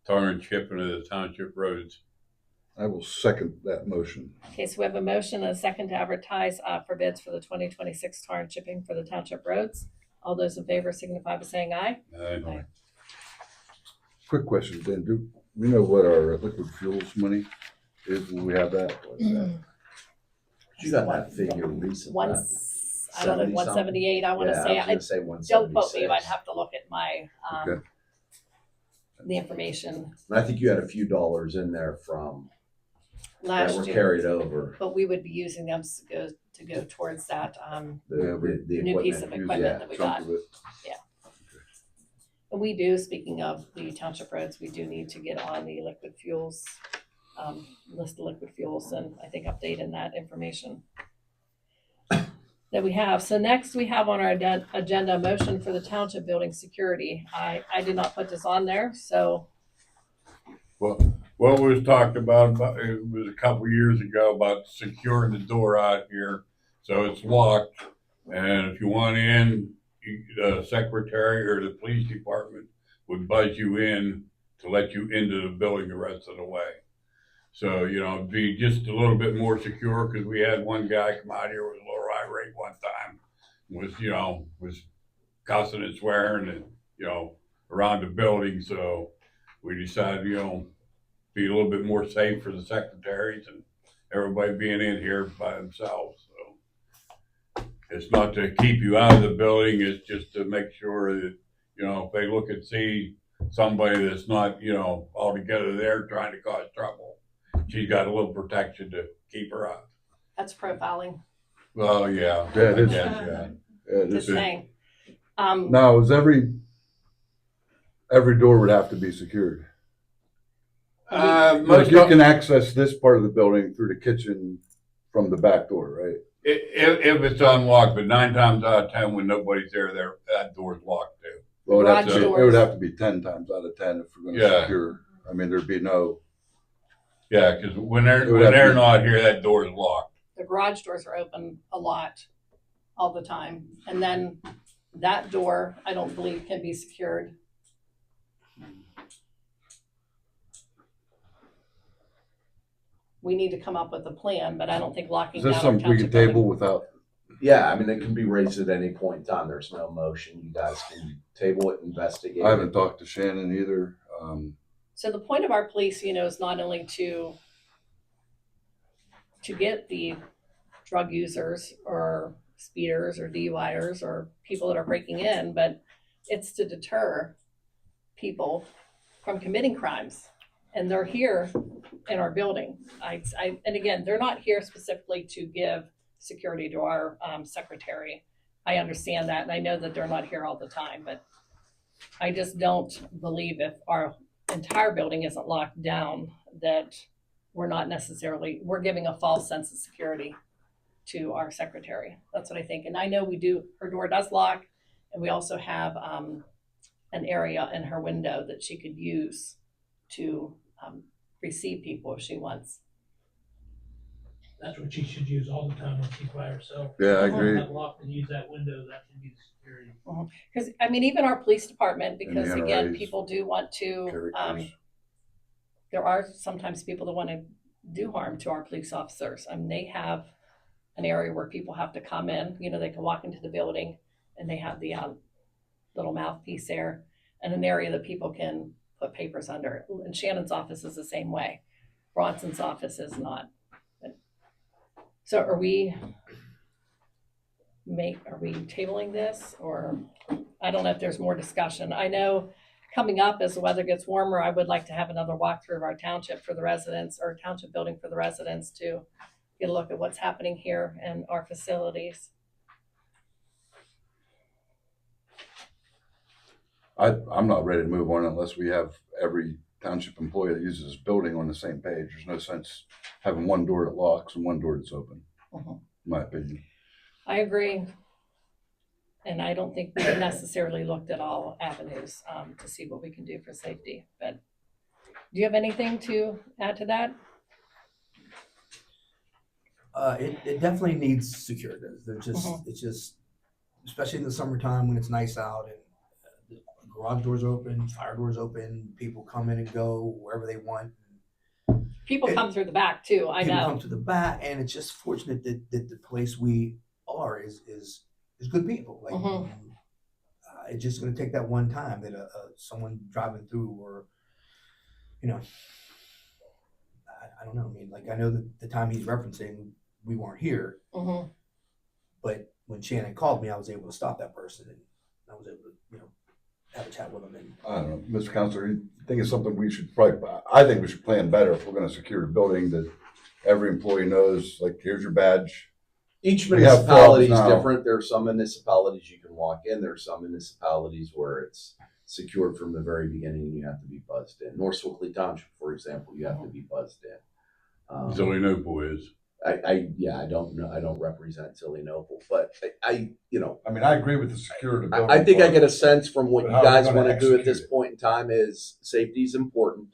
Speaker 3: tar and chipping of the township roads.
Speaker 5: I will second that motion.
Speaker 2: Okay, so we have a motion and a second to advertise for bids for the 2026 tar and chipping for the township roads. All those in favor signify by saying aye.
Speaker 3: Aye.
Speaker 5: Quick question, Dan. Do we know what our liquid fuels money is when we have that? What's that?
Speaker 6: You got that figure recently.
Speaker 2: I don't know, 178, I want to say.
Speaker 6: I was gonna say
Speaker 2: Don't quote me,
Speaker 6: 176.
Speaker 2: I'd have to look at my,
Speaker 5: Okay.
Speaker 2: the information
Speaker 6: And I think you had a few dollars in there from that
Speaker 2: last
Speaker 6: were
Speaker 2: year.
Speaker 6: carried over.
Speaker 2: But we would be using them to go towards that,
Speaker 6: The
Speaker 2: new piece of
Speaker 6: equipment.
Speaker 2: equipment
Speaker 5: Yeah,
Speaker 2: that we
Speaker 5: chunk
Speaker 2: got.
Speaker 5: of it.
Speaker 2: And we do, speaking of the township roads, we do need to get on the liquid fuels, list of liquid fuels, and I think updating that information that we have. So next we have on our agenda, a motion for the township building security. I did not put this on there, so
Speaker 3: Well, what was talked about, it was a couple years ago about securing the door out here, so it's locked. And if you want in, the secretary or the police department would buzz you in to let you into the building the rest of the way. So, be just a little bit more secure, because we had one guy come out here with a little irate one time, was cussing and swearing and, around the building. So we decided, be a little bit more safe for the secretaries and everybody being in here by themselves. So it's not to keep you out of the building, it's just to make sure that, if they look and see somebody that's not, all together there trying to cause trouble, she's got a little protection to keep her out.
Speaker 2: that's profiling,
Speaker 3: Well, yeah.
Speaker 5: Yeah, it
Speaker 3: I
Speaker 5: is.
Speaker 3: guess, yeah.
Speaker 5: Yeah,
Speaker 2: just
Speaker 5: this is,
Speaker 2: saying.
Speaker 5: now, is every door would have to be secured? Like
Speaker 3: Most
Speaker 5: you
Speaker 3: of,
Speaker 5: can access this part of the building through the kitchen from the back door, right?
Speaker 3: if it's unlocked, but 9 times out of 10 when nobody's there, that door's locked too.
Speaker 5: Well,
Speaker 2: Garage
Speaker 5: it
Speaker 2: doors.
Speaker 5: would have to be 10 times out of 10 if we're going to
Speaker 3: Yeah.
Speaker 5: secure. I mean, there'd be no.
Speaker 3: Yeah, because when
Speaker 5: It would have to
Speaker 3: they're
Speaker 5: be-
Speaker 3: not here, that door is locked.
Speaker 2: The garage doors are open a lot, all the time. And then that door, I don't believe can be secured. We need to come up with a plan, but I don't think locking
Speaker 5: Is
Speaker 2: down
Speaker 5: this
Speaker 2: our
Speaker 5: something we
Speaker 2: township
Speaker 5: can table
Speaker 2: building.
Speaker 5: without?
Speaker 6: Yeah, I mean, it can be raised at any point in time. There's no motion. You guys can table it, investigate.
Speaker 5: I haven't talked to Shannon either.
Speaker 2: So the point of our police, is not only to get the drug users or speeders or DUIers or people that are breaking in, but it's to deter people from committing crimes. And they're here in our building. And again, they're not here specifically to give security to our secretary. I understand that, and I know that they're not here all the time, but I just don't believe if our entire building isn't locked down that we're giving a false sense of security to our secretary. That's what I think. And I know we do, her door does lock, and we also have an area in her window that she could use to receive people if she wants.
Speaker 7: That's what she should use all the time when she's by herself.
Speaker 5: Yeah, I
Speaker 7: If
Speaker 5: agree.
Speaker 7: that lock and use that window, that should be the security.
Speaker 2: Because, I mean, even our police department,
Speaker 5: And
Speaker 2: because
Speaker 5: the
Speaker 2: again,
Speaker 5: NRAs,
Speaker 2: people do want to,
Speaker 5: characters.
Speaker 2: there are sometimes people that want to do harm to our police officers. I mean, they have an area where people have to come in, you know, they can walk into the building and they have the little mouthpiece there and an area that people can put papers under. And Shannon's office is the same way. Bronson's office is not. So are we tabling this, or I don't know if there's more discussion. I know coming up as the weather gets warmer, I would like to have another walkthrough of our township for the residents, or township building for the residents, to get a look at what's happening here and our facilities.
Speaker 5: I'm not ready to move on unless we have every township employee that uses this building on the same page. There's no sense having one door that locks and one door that's open, in my opinion.
Speaker 2: I agree. And I don't think we've necessarily looked at all avenues to see what we can do for safety. But do you have anything to add to that?
Speaker 9: It definitely needs secured. It's just, especially in the summertime when it's nice out and the garage doors open, fire doors open, people come in and go wherever they want.
Speaker 2: People come through the back too, I
Speaker 9: People
Speaker 2: know.
Speaker 9: come to the back, and it's just fortunate that the place we are is good people. Like, it's just going to take that one time that someone driving through, or you know, I don't know. I mean, like, I know that the time he's referencing, we weren't here, but when Shannon called me, I was able to stop that person, and I was able to, you know, have a chat with him. And
Speaker 5: I don't know, Mr. Counselor, you think it's something we should I think we should plan better if we're gonna secure the building, that every employee knows, like, here's your badge.
Speaker 6: Each
Speaker 5: We have
Speaker 6: municipality is
Speaker 5: clubs now.
Speaker 6: different. There are some municipalities you can walk in. There are some municipalities where it's secured from the very beginning and you have to be buzzed in. North Swickley Township, for example, you have to be buzzed in.
Speaker 3: Zillinople is.
Speaker 6: I don't know. I don't represent Zillinople, but I
Speaker 5: I agree with the security of the building.
Speaker 6: I think I
Speaker 5: part.
Speaker 6: get a sense from what
Speaker 5: But
Speaker 6: you
Speaker 5: how are we
Speaker 6: guys
Speaker 5: gonna
Speaker 6: want to do at
Speaker 5: execute
Speaker 6: this
Speaker 5: it?
Speaker 6: point in time is safety is important,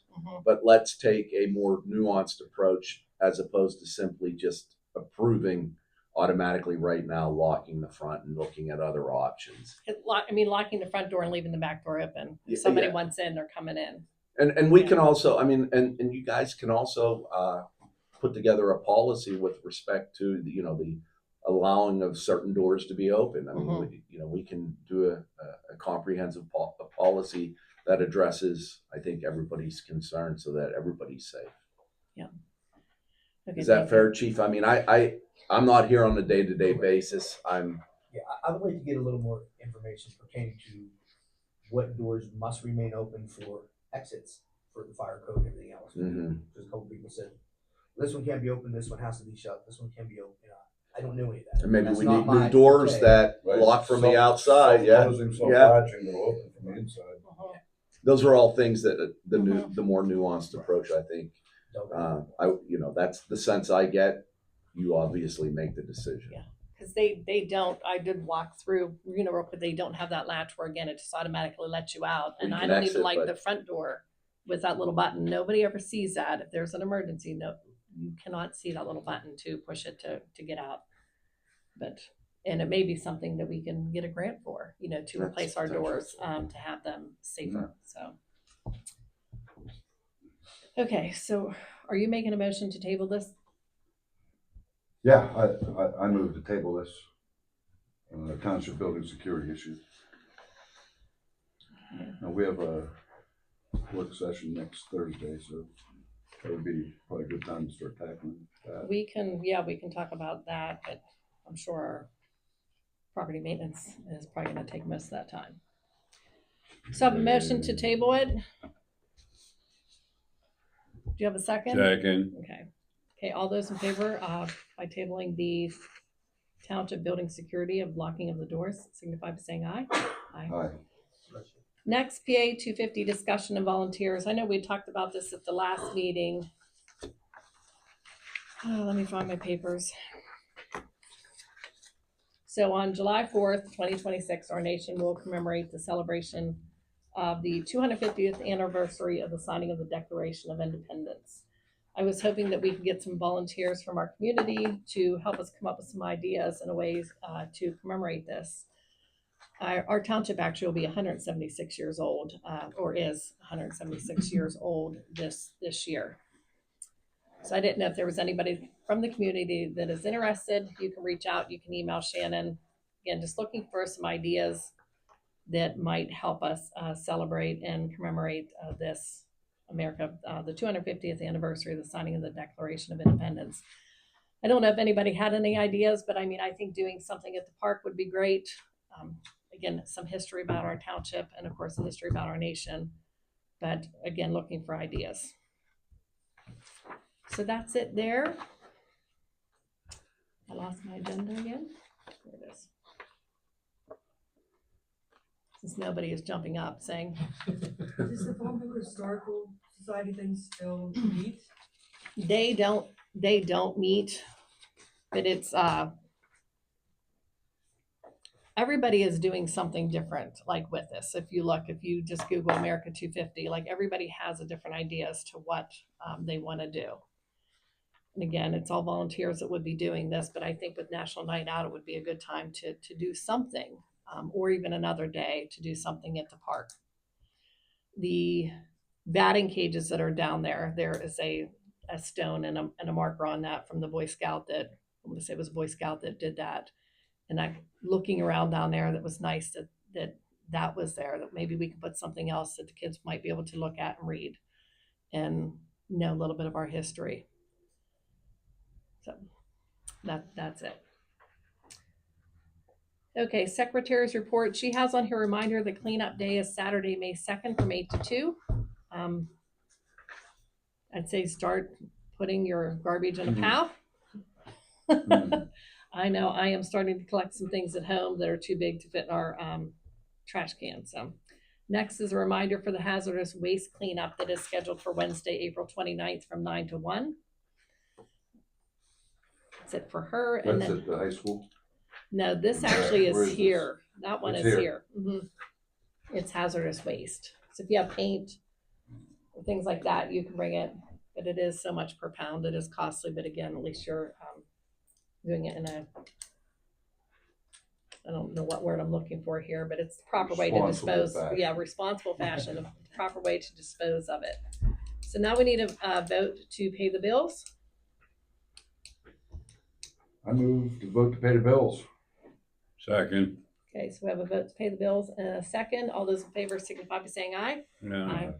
Speaker 6: but let's take a more nuanced approach as opposed to simply just approving automatically right now, locking the front and looking at other options.
Speaker 2: Locking the front door and leaving the back door open.
Speaker 6: Yeah,
Speaker 2: If somebody
Speaker 6: yeah.
Speaker 2: wants in, they're coming in.
Speaker 6: And we can also, and you guys can also put together a policy with respect to the allowing of certain doors to be open. I mean, we can do a comprehensive policy that addresses, I think, everybody's concern so that everybody's safe.
Speaker 2: Yeah. Okay,
Speaker 6: Is that fair, Chief? I mean, I'm not here on a day-to-day basis.
Speaker 9: I would like to get a little more information pertaining to what doors must remain open for exits for the fire code and everything else. Because a couple people said, this one can't be open, this one has to be shut, this one can be open. I don't know any of that.
Speaker 6: And maybe
Speaker 9: That's
Speaker 6: we
Speaker 9: not
Speaker 6: need
Speaker 9: my
Speaker 6: new doors
Speaker 9: forte.
Speaker 6: that
Speaker 5: Right.
Speaker 6: lock from the outside. Yeah.
Speaker 5: Self-closing,
Speaker 6: Yeah.
Speaker 5: self-latching, they'll open from the inside.
Speaker 6: Those are all things that the more nuanced approach, I think. That's the sense I get. You obviously make the decision.
Speaker 2: Yeah. Because they don't, I did walk through, real quick, they don't have that latch where, again, it just automatically lets you out. And
Speaker 6: You
Speaker 2: I
Speaker 6: can
Speaker 2: don't
Speaker 6: exit,
Speaker 2: even like
Speaker 6: but-
Speaker 2: the front door with that little button. Nobody ever sees that. If there's an emergency, no, you cannot see that little button to push it to get out. And it may be something that we can get a grant for, to
Speaker 6: That's
Speaker 2: replace our
Speaker 6: potential.
Speaker 2: doors, to have them safer, so. Okay, so are you making a motion to table this?
Speaker 5: Yeah, I move to table this township building security issue. And we have a work session next Thursday, so that would be probably a good time to start tackling that.
Speaker 2: We can talk about that, but I'm sure our property maintenance is probably gonna take most of that time. So I have a motion to table it. Do you have a second?
Speaker 3: Second.
Speaker 2: Okay, all those in favor by tabling the township building security of locking of the doors, signify by saying aye.
Speaker 5: Aye.
Speaker 2: Next, PA 250 discussion and volunteers. I know we talked about this at the last meeting. Let me find my papers. So on July 4th, 2026, our nation will commemorate the celebration of the 250th anniversary of the signing of the Declaration of Independence. I was hoping that we could get some volunteers from our community to help us come up with some ideas and ways to commemorate this. Our township actually will be 176 years old, or is 176 years old this year. So I didn't know if there was anybody from the community that is interested. You can reach out, you can email Shannon. Again, just looking for some ideas that might help us celebrate and commemorate this the 250th anniversary of the signing of the Declaration of Independence. I don't know if anybody had any ideas, but I mean, I think doing something at the park would be great. Again, some history about our township and of course the history about our nation, but again, looking for ideas. So that's it there. I lost my agenda again. There it is. Since nobody is jumping up saying.
Speaker 4: Does the Fall River Historical Society thing still meet?
Speaker 2: They don't meet, but it's everybody is doing something different like with this. If you just Google America 250, like everybody has a different idea as to what they want to do. And again, it's all volunteers that would be doing this, but I think with National Night Out, it would be a good time to do something, or even another day to do something at the park. The batting cages that are down there, there is a stone and a marker on that from the Boy Scout that, I'm going to say it was a Boy Scout that did that. And I looking around down there, that was nice that was there, that maybe we could put something else that the kids might be able to look at and read and know a little bit of our history. So that's it. Okay, Secretary's report. She has on her reminder the cleanup day is Saturday, May 2nd from 8 to 2. I'd say start putting your garbage in a path. I know I am starting to collect some things at home that are too big to fit in our trash can. So next is a reminder for the hazardous waste cleanup that is scheduled for Wednesday, April 29th from 9 to 1. That's it for her.
Speaker 5: That's at the high school?
Speaker 2: No, this actually
Speaker 5: Where
Speaker 2: is
Speaker 5: is
Speaker 2: here. That one
Speaker 5: It's
Speaker 2: is
Speaker 5: here.
Speaker 2: here. It's hazardous waste. So if you have paint or things like that, you can bring it. But it is so much per pound. It is costly. But again, at least you're doing it in a, I don't know what word I'm looking for here, but it's the proper way to dispose.
Speaker 5: Fashion.
Speaker 2: Yeah, responsible fashion, the proper way to dispose of it. So now we need a vote to pay the bills.
Speaker 5: I move to vote to pay the bills.
Speaker 1: Second.
Speaker 2: Okay, so we have a vote to pay the bills and a second. All those in favor signify by saying aye.
Speaker 1: No.
Speaker 2: Aye.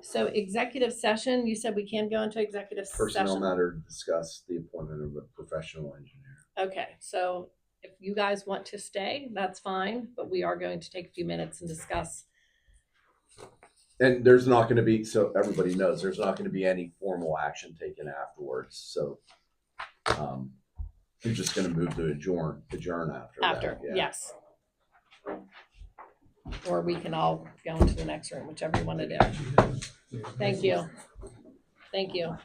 Speaker 2: So executive session, you said we can go into executive
Speaker 6: Personnel
Speaker 2: session?
Speaker 6: matter to discuss the appointment of a professional engineer.
Speaker 2: Okay, so if you guys want to stay, that's fine, but we are going to take a few minutes and discuss.
Speaker 6: And there's not going to be, so everybody knows, there's not going to be any formal action taken afterwards. So you're just going to move to adjourn after that. Yeah.
Speaker 2: Yes. Or we can all go into the next room, whichever you want to do. Thank you. Thank you.